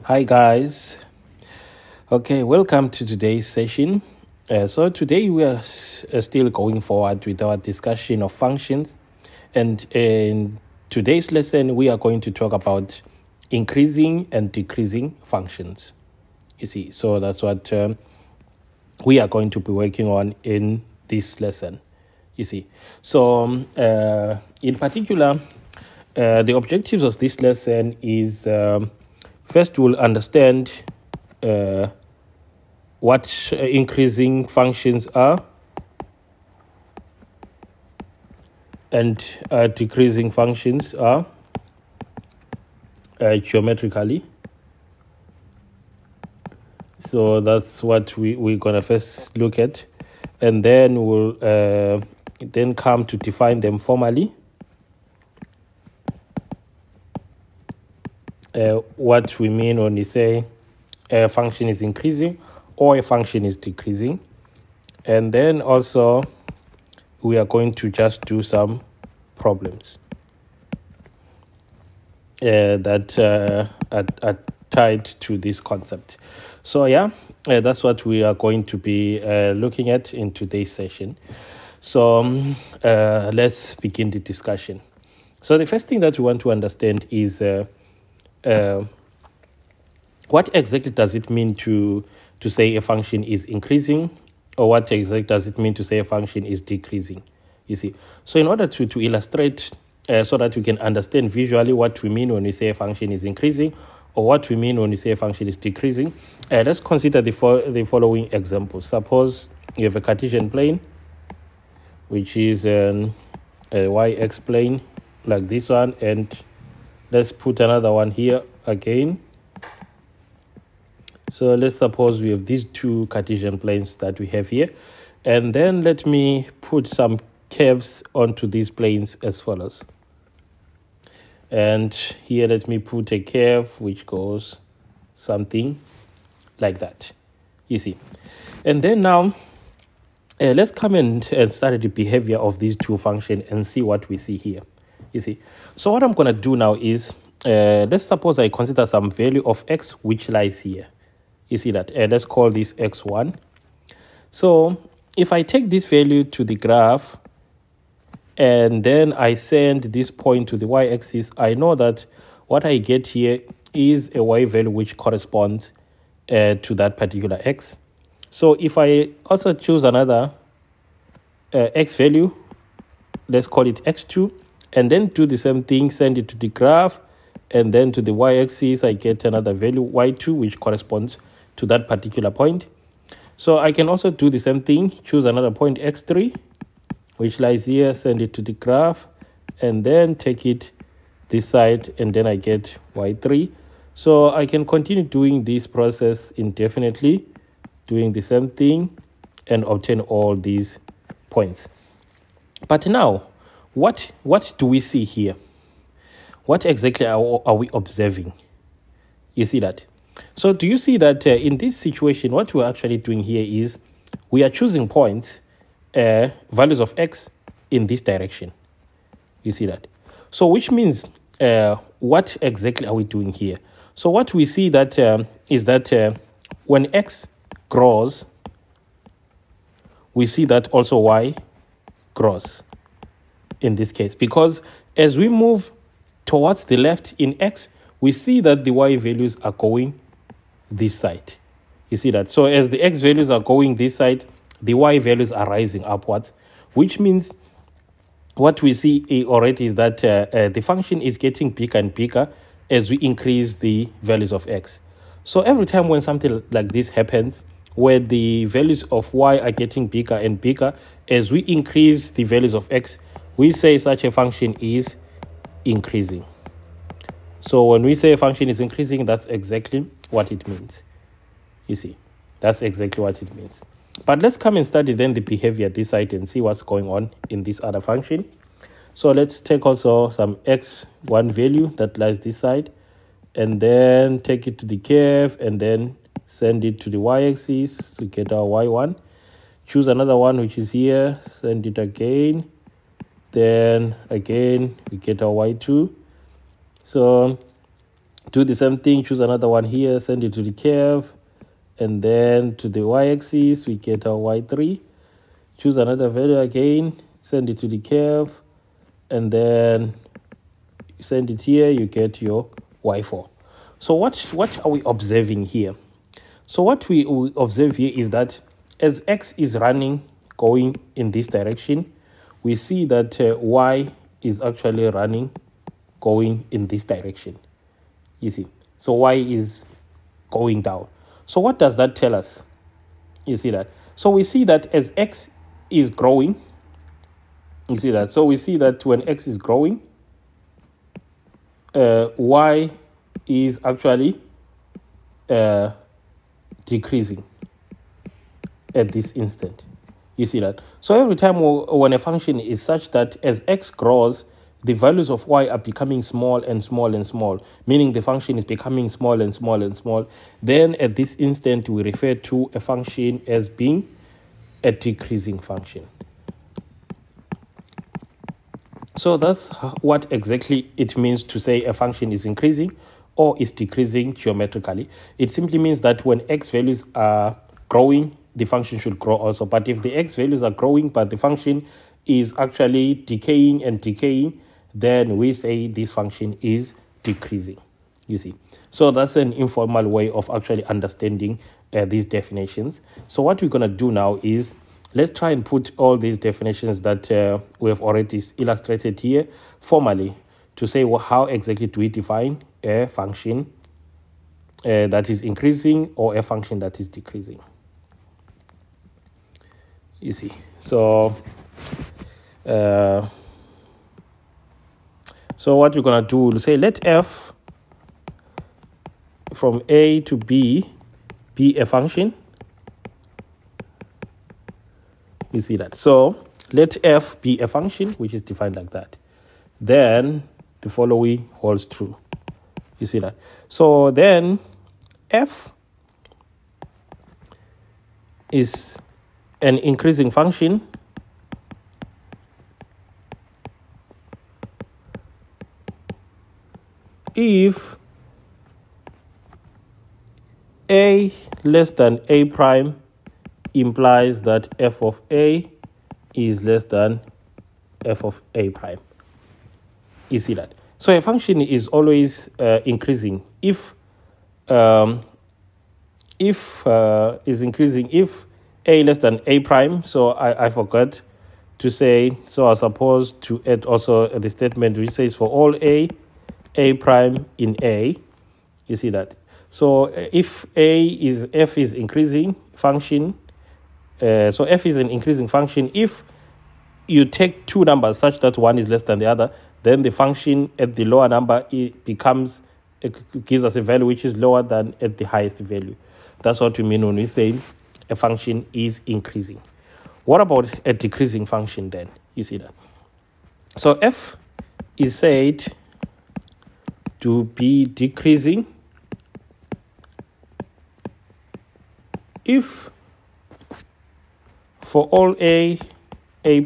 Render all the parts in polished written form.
Hi guys. Okay, welcome to today's session. So today we are still going forward with our discussion of functions, and in today's lesson we are going to talk about increasing and decreasing functions. You see, so that's what we are going to be working on in this lesson. You see, so in particular, the objectives of this lesson is first we'll understand what increasing functions are and decreasing functions are geometrically. So that's what we're going to first look at, and then we'll then come to define them formally. What we mean when we say a function is increasing or a function is decreasing. And then also we are going to just do some problems that are tied to this concept. So that's what we are going to be looking at in today's session. So let's begin the discussion. So the first thing that we want to understand is what exactly does it mean to say a function is increasing, or what exactly does it mean to say a function is decreasing? You see, so in order to illustrate so that you can understand visually what we mean when we say a function is increasing or what we mean when we say a function is decreasing, let's consider the following examples. Suppose you have a Cartesian plane, which is a y-x plane like this one, and let's put another one here again. So let's suppose we have these two Cartesian planes that we have here. And then let me put some curves onto these planes as follows. And here let me put a curve which goes something like that. You see. And then now let's come and study the behavior of these two functions and see what we see here. You see. So what I'm going to do now is let's suppose I consider some value of x which lies here. You see that? Let's call this x1. So if I take this value to the graph and then I send this point to the y-axis, I know that what I get here is a y value which corresponds to that particular x. So if I also choose another x value, let's call it x2, and then do the same thing, send it to the graph, and then to the y-axis, I get another value, y2, which corresponds to that particular point. So I can also do the same thing, choose another point, x3, which lies here, send it to the graph, and then take it this side, and then I get y3. So I can continue doing this process indefinitely, doing the same thing, and obtain all these points. But now, what do we see here? What exactly are we observing? You see that? So do you see that in this situation, what we're actually doing here is we are choosing points, values of x in this direction. You see that? So which means what exactly are we doing here? So what we see that is that when x grows, we see that also y grows in this case, because as we move towards the left in x, we see that the y values are going this side. You see that? So as the x values are going this side, the y values are rising upwards, which means what we see already is that the function is getting bigger and bigger as we increase the values of x. So every time when something like this happens, where the values of y are getting bigger and bigger as we increase the values of x, we say such a function is increasing. So when we say a function is increasing, that's exactly what it means. You see, that's exactly what it means. But let's come and study then the behavior this side and see what's going on in this other function. So let's take also some x1 value that lies this side, and then take it to the curve, and then send it to the y-axis to get our y1. Choose another one which is here, send it again, then again we get our y2. So Do the same thing, choose another one here, send it to the curve, and then to the y-axis, we get our y3. Choose another value again, send it to the curve, and then send it here, you get your y4. So what are we observing here? So what we observe here is that as x is running, going in this direction, we see that y is actually running, going in this direction. You see, so y is going down. So what does that tell us? You see that? So we see that as x is growing, you see that? So we see that when x is growing, y is actually decreasing at this instant. You see that? So every time when a function is such that as x grows, the values of y are becoming small and small and small, meaning the function is becoming small and small and small, then at this instant we refer to a function as being a decreasing function. So that's what exactly it means to say a function is increasing or is decreasing geometrically. It simply means that when x values are growing, the function should grow also. But if the x values are growing but the function is actually decaying and decaying, then we say this function is decreasing. You see, so that's an informal way of actually understanding these definitions. So what we're going to do now is let's try and put all these definitions that we have already illustrated here formally to say how exactly do we define a function that is increasing or a function that is decreasing. You see, so what we're going to do, we'll say let f from a to b be a function. You see that? So let f be a function which is defined like that. Then the following holds true. You see that? So then f is an increasing function if a less than a prime implies that f of a is less than f of a prime. You see that? So a function is always increasing if is increasing if a less than a prime. So I forgot to say, so I suppose to add also the statement which says for all a prime in a. You see that? So if f is increasing function, so f is an increasing function if you take two numbers such that one is less than the other, then the function at the lower number it gives us a value which is lower than at the highest value. That's what we mean when we say a function is increasing. What about a decreasing function then? You see that? So f is said to be decreasing if for all a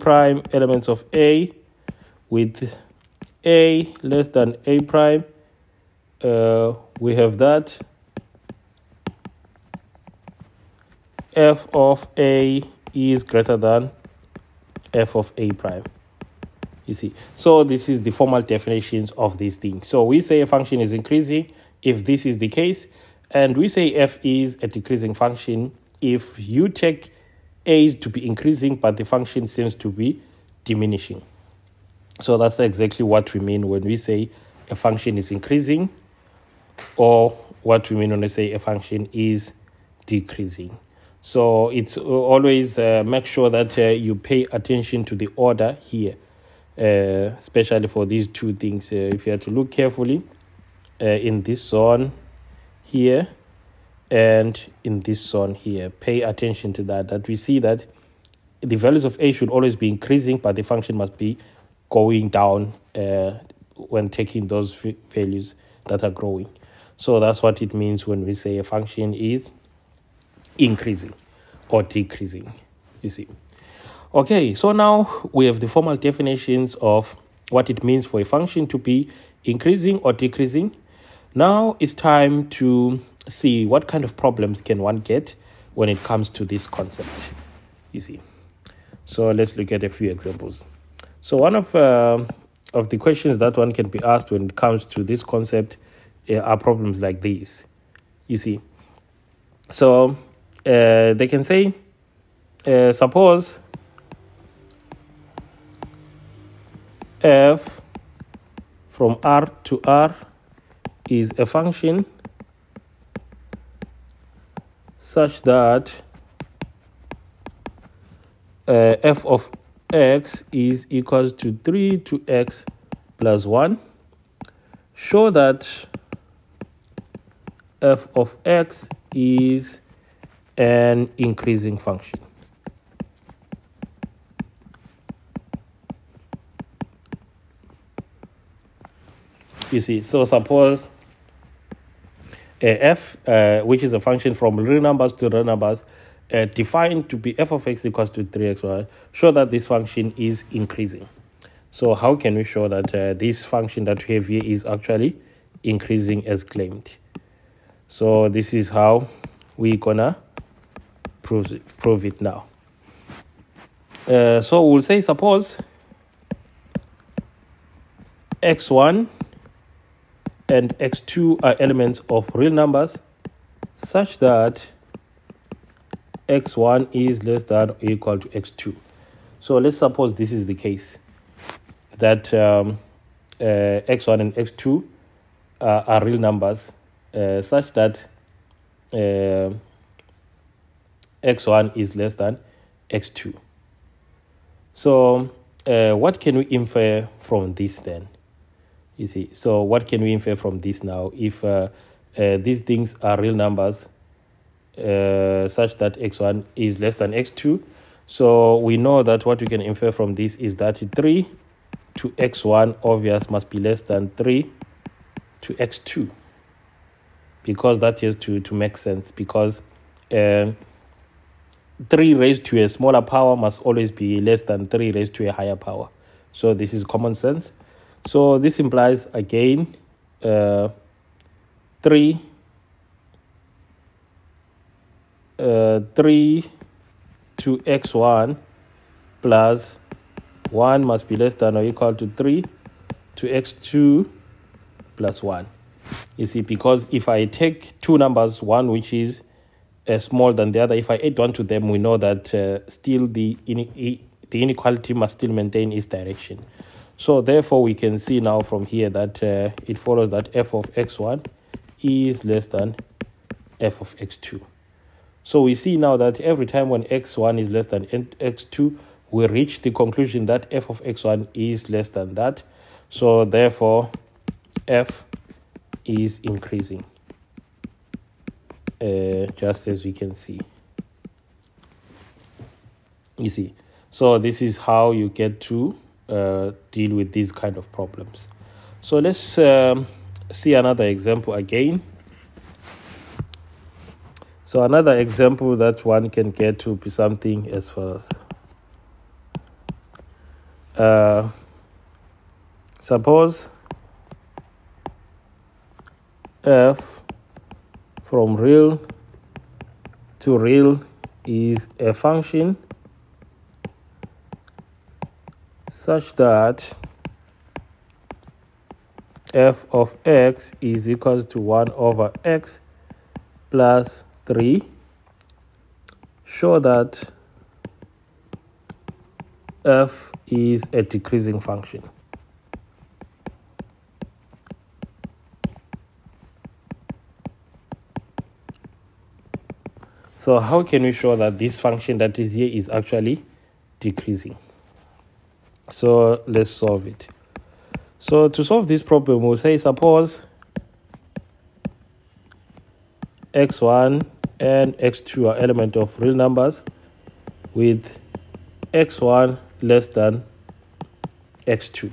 prime elements of a with a less than a prime, we have that f of a is greater than f of a prime. You see, so this is the formal definitions of these things. So we say a function is increasing if this is the case, and we say f is a decreasing function if you take a to be increasing but the function seems to be diminishing. So that's exactly what we mean when we say a function is increasing, or what we mean when we say a function is decreasing. So it's always make sure that you pay attention to the order here, especially for these two things. If you have to look carefully in this zone here and in this zone here, pay attention to that we see that the values of a should always be increasing, but the function must be going down when taking those values that are growing. So that's what it means when we say a function is increasing or decreasing. You see. Okay, so now we have the formal definitions of what it means for a function to be increasing or decreasing. Now it's time to see what kind of problems can one get when it comes to this concept, you see. So let's look at a few examples. So one of the questions that one can be asked when it comes to this concept are problems like these, you see. So they can say, suppose f from R to R is a function such that f of x is equals to 3 to x plus 1. Show that f of x is an increasing function. You see, so suppose f, which is a function from real numbers to real numbers, defined to be f of x equals to 3xy, show that this function is increasing. So how can we show that this function that we have here is actually increasing as claimed? So this is how we're gonna prove it now. So we'll say, suppose x1 and x2 are elements of real numbers such that x1 is less than or equal to x2. So let's suppose this is the case, that x1 and x2 are real numbers such that x1 is less than x2. So what can we infer from this then? You see, so what can we infer from this now? If these things are real numbers such that x1 is less than x2, so we know that what we can infer from this is that 3 to x1 obvious must be less than 3 to x2, because that has to make sense, because 3 raised to a smaller power must always be less than 3 raised to a higher power. So this is common sense. So this implies again 3 to x1 plus 1 must be less than or equal to 3 to x2 plus 1. You see, because if I take two numbers, one which is smaller than the other, if I add one to them, we know that still the inequality must still maintain its direction. So therefore, we can see now from here that it follows that f of x1 is less than f of x2. So we see now that every time when x1 is less than x2, we reach the conclusion that f of x1 is less than that. So therefore, f is increasing, just as we can see. You see, so this is how you get to deal with these kind of problems. So let's see another example again. So another example that one can get to be something as follows. Suppose f from real to real is a function such that f of x is equals to 1 over x plus 3. Show that f is a decreasing function. So how can we show that this function that is here is actually decreasing? So let's solve it. So to solve this problem, we'll say, suppose x1 and x2 are elements of real numbers with x1 less than x2.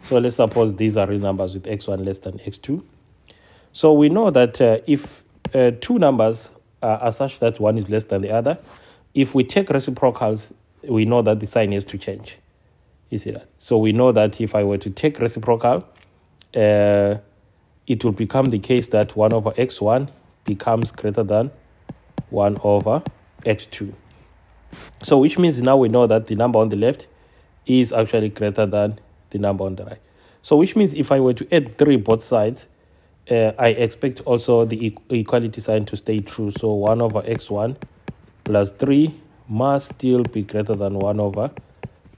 So let's suppose these are real numbers with x1 less than x2. So we know that if two numbers are such that one is less than the other, if we take reciprocals, we know that the sign has to change. You see that? So we know that if I were to take reciprocal, it it will become the case that 1 over x1 becomes greater than 1 over x2. So which means now we know that the number on the left is actually greater than the number on the right. So which means if I were to add 3 both sides, I expect also the equality sign to stay true. So 1 over x1 plus 3 must still be greater than 1 over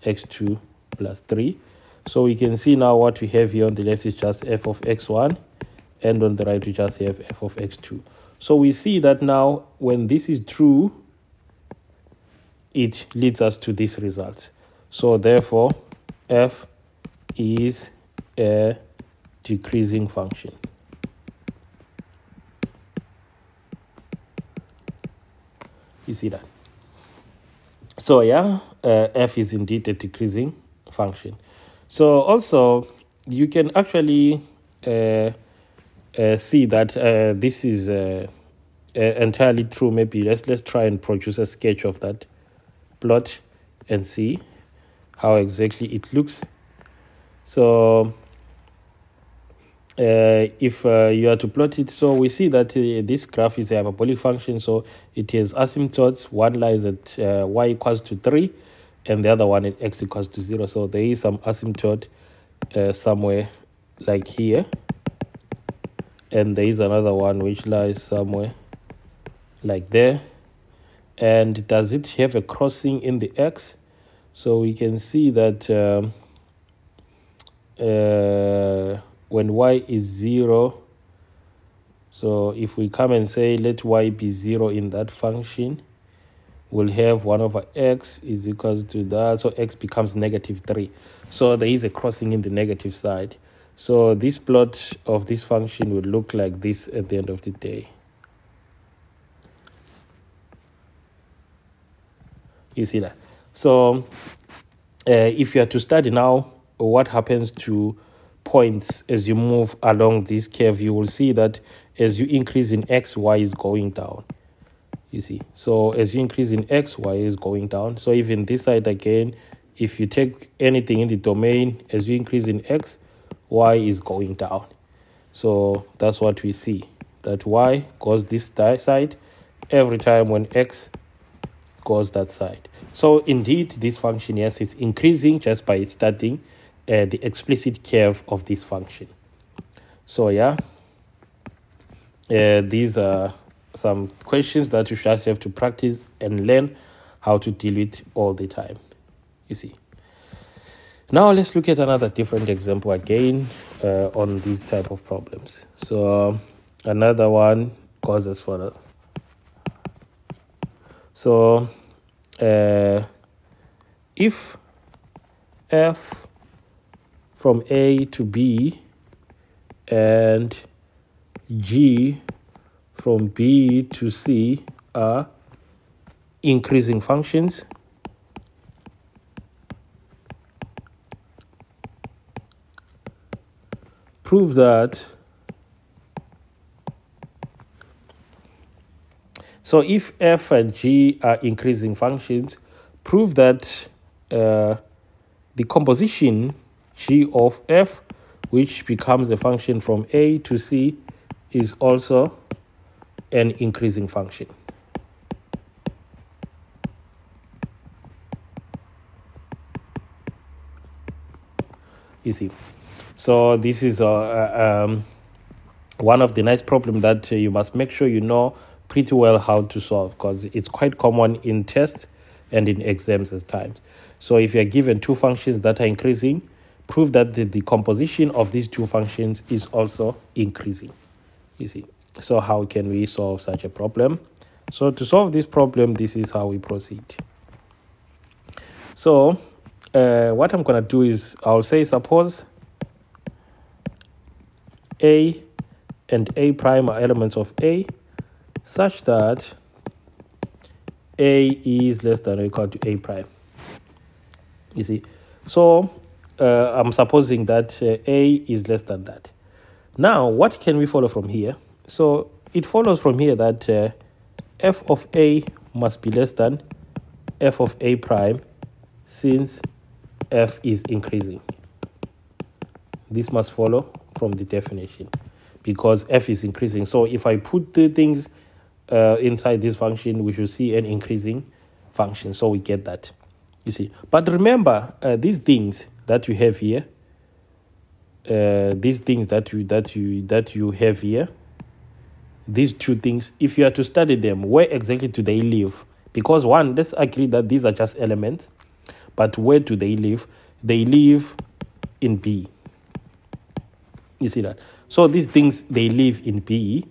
x2 plus 3. So we can see now what we have here on the left is just f of x1, and on the right we just have f of x2. So we see that now when this is true, it leads us to this result. So therefore, f is a decreasing function. You see that? So yeah, f is indeed a decreasing function. So also you can actually see that this is entirely true. Maybe let's try and produce a sketch of that plot and see how exactly it looks. So if you are to plot it, so we see that this graph is a hyperbolic function, so it has asymptotes. One lies at y equals to 3 and the other one at x equals to 0. So there is some asymptote somewhere like here, and there is another one which lies somewhere like there. And does it have a crossing in the x? So we can see that when y is 0, so if we come and say let y be 0 in that function, we'll have 1 over x is equals to that, so x becomes negative 3. So there is a crossing in the negative side. So this plot of this function would look like this at the end of the day. You see that? So if you are to study now what happens to points as you move along this curve, you will see that as you increase in x, y is going down. You see, so as you increase in x, y is going down. So even this side again, if you take anything in the domain, as you increase in x, y is going down. So that's what we see, that y goes this side every time when x goes that side. So indeed, this function, yes, it's increasing just by studying the explicit curve of this function. So yeah, these are some questions that you just have to practice and learn how to deal with all the time. You see. Now let's look at another different example again on these type of problems. So another one goes as follows. So if f from A to B and g from B to C are increasing functions, prove that. So if f and g are increasing functions, prove that the composition g of f, which becomes the function from A to C, is also an increasing function. You see, so this is one of the nice problems that you must make sure you know pretty well how to solve, because it's quite common in tests and in exams at times. So if you're given two functions that are increasing, prove that the composition of these two functions is also increasing. You see, so how can we solve such a problem? So to solve this problem, this is how we proceed. So what I'm going to do is I'll say suppose A and A prime are elements of A such that A is less than or equal to A prime. You see, so I'm supposing that A is less than that. Now, what can we follow from here? So it follows from here that f of A must be less than f of A prime, since f is increasing. This must follow from the definition. because f is increasing. So if I put the things inside this function, we should see an increasing function. So we get that, you see. But remember, these things that you have here, these things that you have here, these two things, if you are to study them, where exactly do they live? Because one, let's agree that these are just elements, but where do they live? They live in B. You see that? So these things, they live in B,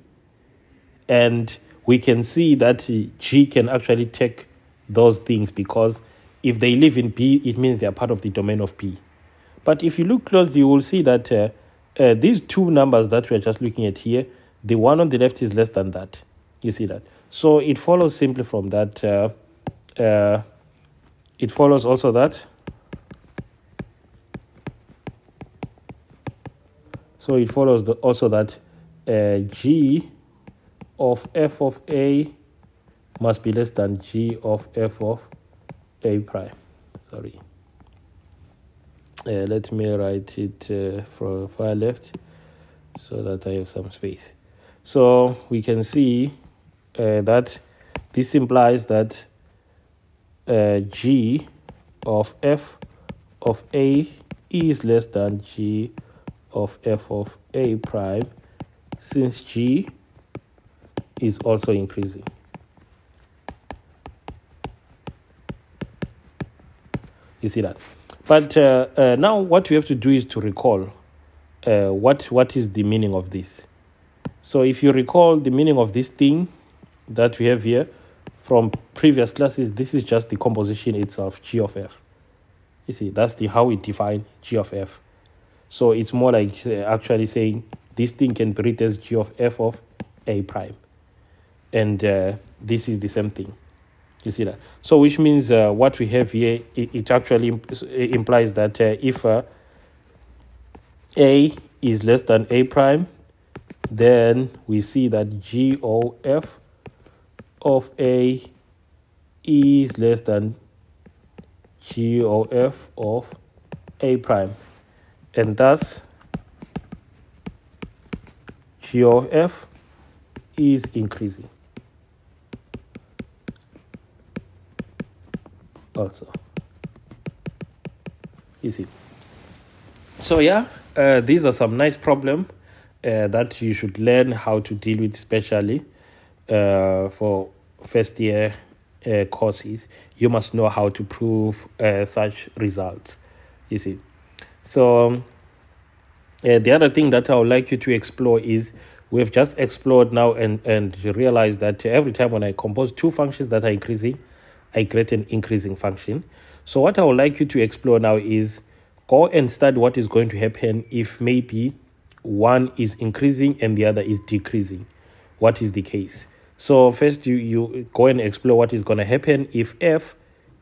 and we can see that G can actually take those things, because if they live in B, it means they are part of the domain of B. But if you look closely, you will see that these two numbers that we are just looking at here, the one on the left is less than that. You see that? So it follows simply from that. It follows also that. So it follows also that G of f of A must be less than G of f of A prime. Sorry. Let me write it from far left so that I have some space. So we can see that this implies that G of f of A is less than G of f of A prime, since G is also increasing. You see that? But now what we have to do is to recall what is the meaning of this. So if you recall the meaning of this thing that we have here from previous classes, this is just the composition itself, G of f. You see, that's how we define G of f. So it's more like actually saying this thing can be written as G of f of A prime. And this is the same thing. You see that? So which means what we have here, it actually implies that if A is less than A prime, then we see that G of f of A is less than G of f of A prime. And thus, G of f is increasing also. You see. So yeah, these are some nice problems that you should learn how to deal with, especially for first year courses. You must know how to prove such results. You see. So the other thing that I would like you to explore is, we've just explored now and realized that every time when I compose two functions that are increasing, I create an increasing function. So what I would like you to explore now is go and study what is going to happen if maybe one is increasing and the other is decreasing. What is the case? So first you go and explore what is going to happen if f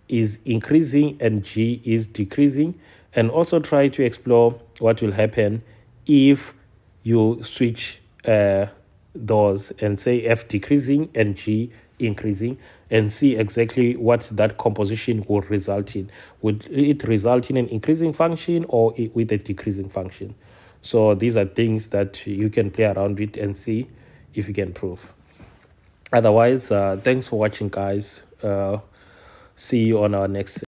is increasing and g is decreasing, and also try to explore what will happen if you switch those and say f decreasing and g increasing, and see exactly what that composition will result in. Would it result in an increasing function or with a decreasing function? So these are things that you can play around with and see if you can prove. Otherwise, thanks for watching, guys. See you on our next